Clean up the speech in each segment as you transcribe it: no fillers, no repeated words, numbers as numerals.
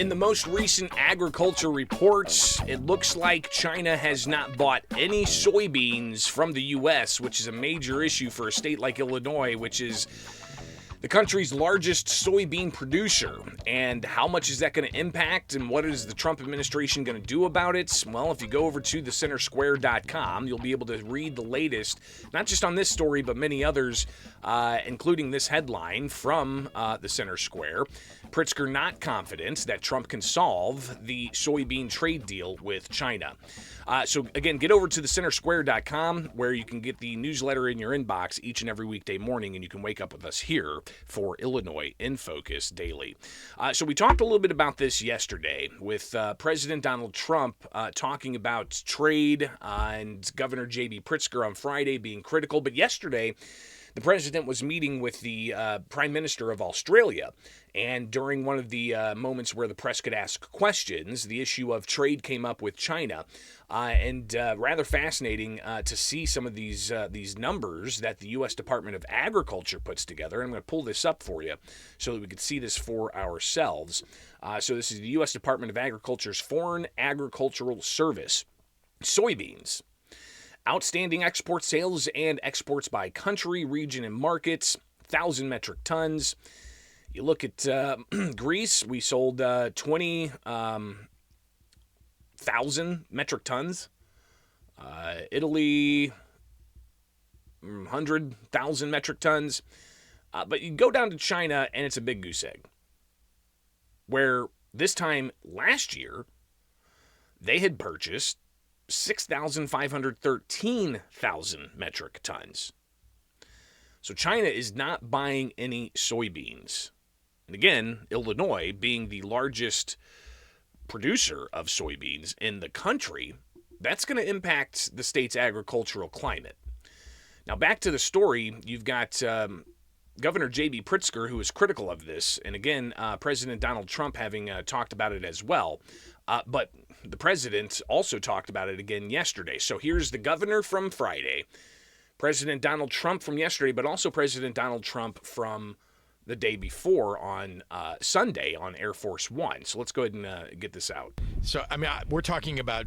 In the most recent agriculture reports, it looks like China has not bought any soybeans from the U.S., which is a major issue for a state like Illinois, which is the country's largest soybean producer. And how much is that going to impact, and what is the Trump administration going to do about it? Well, if you go over to thecentersquare.com, you'll be able to read the latest, not just on this story, but many others, including this headline from the Center Square. Pritzker not confident that Trump can solve the soybean trade deal with China. So again, get over to thecentersquare.com where you can get the newsletter in your inbox each and every weekday morning, and you can wake up with us here for Illinois in Focus Daily. So we talked a little bit about this yesterday with President Donald Trump talking about trade and Governor J.B. Pritzker on Friday being critical. But yesterday, the president was meeting with the Prime Minister of Australia, and during one of the moments where the press could ask questions, the issue of trade came up with China, and rather fascinating to see some of these numbers that the U.S. Department of Agriculture puts together. I'm going to pull this up for you so that we could see this for ourselves. So this is the U.S. Department of Agriculture's Foreign Agricultural Service. Soybeans. Outstanding export sales and exports by country, region, and markets, 1,000 metric tons. You look at Greece, we sold 20,000 metric tons. Italy, 100,000 metric tons. But you go down to China, and it's a big goose egg. Where this time last year, they had purchased 6,513,000 metric tons. So China is not buying any soybeans. And again, Illinois being the largest producer of soybeans in the country, that's going to impact the state's agricultural climate. Now back to the story, you've got Governor J.B. Pritzker, who is critical of this, and again, President Donald Trump having talked about it as well. But the president also talked about it again yesterday. So here's the governor from Friday, President Donald Trump from yesterday, but also President Donald Trump from the day before on Sunday on Air Force One. So let's go ahead and get this out. So, I mean, we're talking about,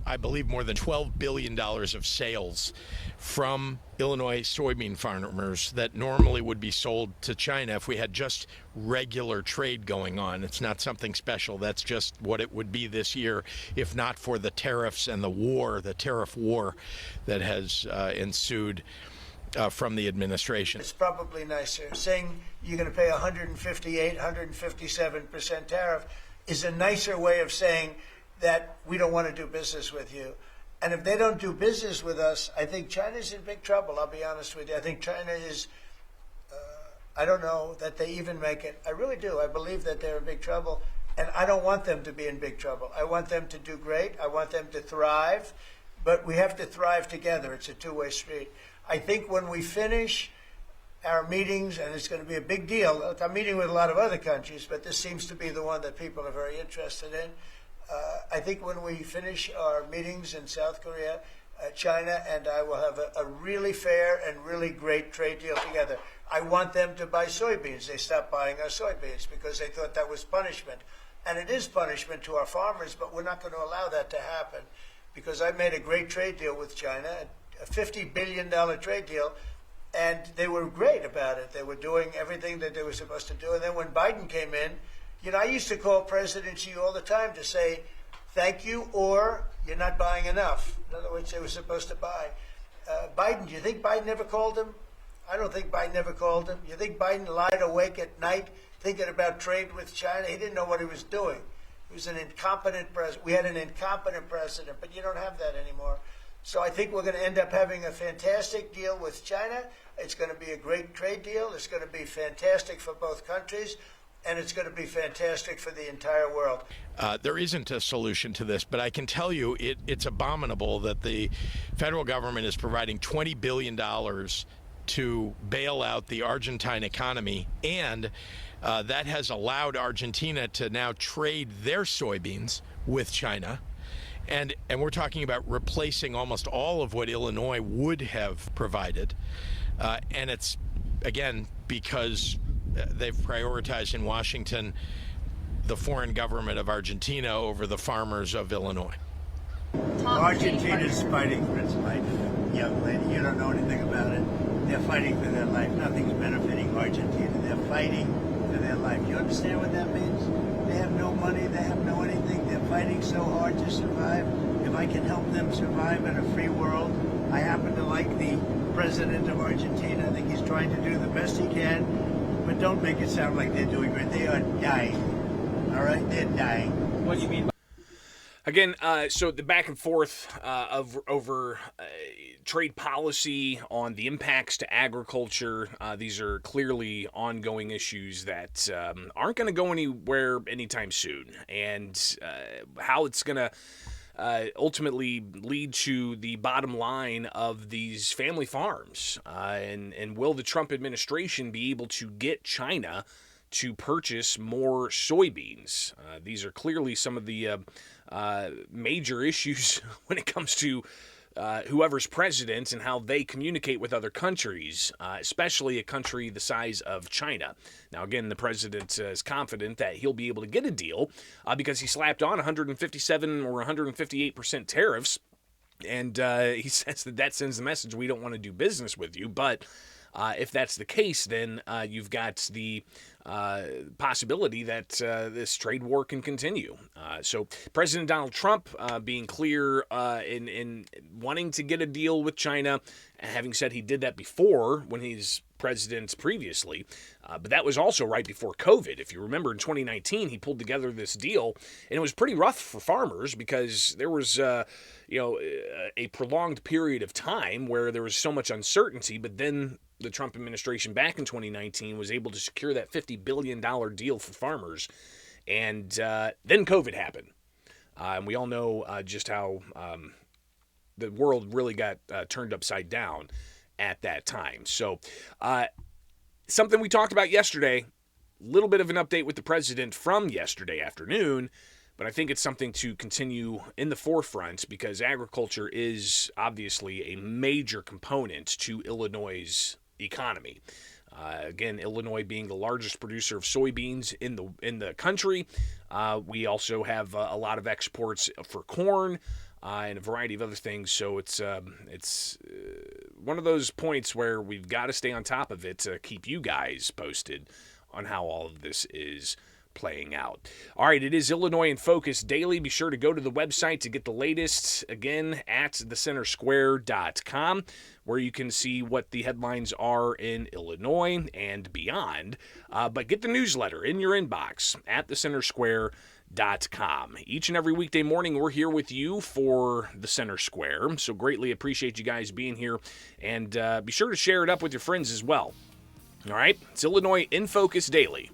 I believe, more than $12 billion of sales from Illinois soybean farmers that normally would be sold to China if we had just regular trade going on. It's not something special. That's just what it would be this year if not for the tariffs and the tariff war that has ensued from the administration. It's probably nicer. Saying you're going to pay 158, 157% tariff is a nicer way of saying that we don't want to do business with you. And if they don't do business with us, I think China's in big trouble, I'll be honest with you. I think China is, I don't know that they even make it. I really do. I believe that they're in big trouble. And I don't want them to be in big trouble. I want them to do great. I want them to thrive. But we have to thrive together. It's a two-way street. I think when we finish our meetings, and it's going to be a big deal. Look, I'm meeting with a lot of other countries, but this seems to be the one that people are very interested in. I think when we finish our meetings in South Korea, China and I will have a really fair and really great trade deal together. I want them to buy soybeans. They stopped buying our soybeans because they thought that was punishment. And it is punishment to our farmers, but we're not going to allow that to happen because I made a great trade deal with China, a $50 billion trade deal, and they were great about it. They were doing everything that they were supposed to do. And then when Biden came in, you know, I used to call President Xi all the time to say, thank you, or you're not buying enough. In other words, they were supposed to buy. Biden, do you think Biden ever called him? I don't think Biden ever called him. You think Biden lied awake at night thinking about trade with China? He didn't know what he was doing. He was an incompetent president. We had an incompetent president, but you don't have that anymore. So I think we're going to end up having a fantastic deal with China. It's going to be a great trade deal. It's going to be fantastic for both countries. And it's going to be fantastic for the entire world. There isn't a solution to this, but I can tell you it's abominable that the federal government is providing $20 billion to bail out the Argentine economy, and that has allowed Argentina to now trade their soybeans with China. And we're talking about replacing almost all of what Illinois would have provided. And it's, again, because they've prioritized in Washington the foreign government of Argentina over the farmers of Illinois. Argentina's fighting for its life, young lady. You don't know anything about it. They're fighting for their life. Nothing's benefiting Argentina. They're fighting for their life. You understand what that means? They have no money. They have no anything. They're fighting so hard to survive. If I can help them survive in a free world, I happen to like the president of Argentina. I think he's trying to do the best he can, but don't make it sound like they're doing great. They are dying. All right? They're dying. What do you mean? Again, so the back and forth over trade policy on the impacts to agriculture, these are clearly ongoing issues that aren't going to go anywhere anytime soon. And how it's going to ultimately lead to the bottom line of these family farms. And will the Trump administration be able to get China to purchase more soybeans? These are clearly some of the major issues when it comes to whoever's president and how they communicate with other countries, especially a country the size of China. Now, again, the president is confident that he'll be able to get a deal because he slapped on 157 or 158% tariffs, and he says that sends the message we don't want to do business with you. But if that's the case, then you've got the possibility that this trade war can continue. So President Donald Trump being clear in wanting to get a deal with China, having said he did that before when he's president previously, but that was also right before COVID. If you remember, in 2019, he pulled together this deal, and it was pretty rough for farmers because there was a prolonged period of time where there was so much uncertainty, but then the Trump administration back in 2019 was able to secure that $50 billion deal for farmers. And then COVID happened. And we all know just how the world really got turned upside down at that time. So something we talked about yesterday, a little bit of an update with the president from yesterday afternoon, but I think it's something to continue in the forefront because agriculture is obviously a major component to Illinois' economy. Again, Illinois being the largest producer of soybeans in the country. We also have a lot of exports for corn and a variety of other things. So it's one of those points where we've got to stay on top of it to keep you guys posted on how all of this is playing out. All right, it is Illinois in Focus Daily. Be sure to go to the website to get the latest, again, at thecentersquare.com, where you can see what the headlines are in Illinois and beyond. But get the newsletter in your inbox at thecentersquare.com. Each and every weekday morning, we're here with you for the Center Square. So greatly appreciate you guys being here. And be sure to share it up with your friends as well. All right, it's Illinois in Focus Daily.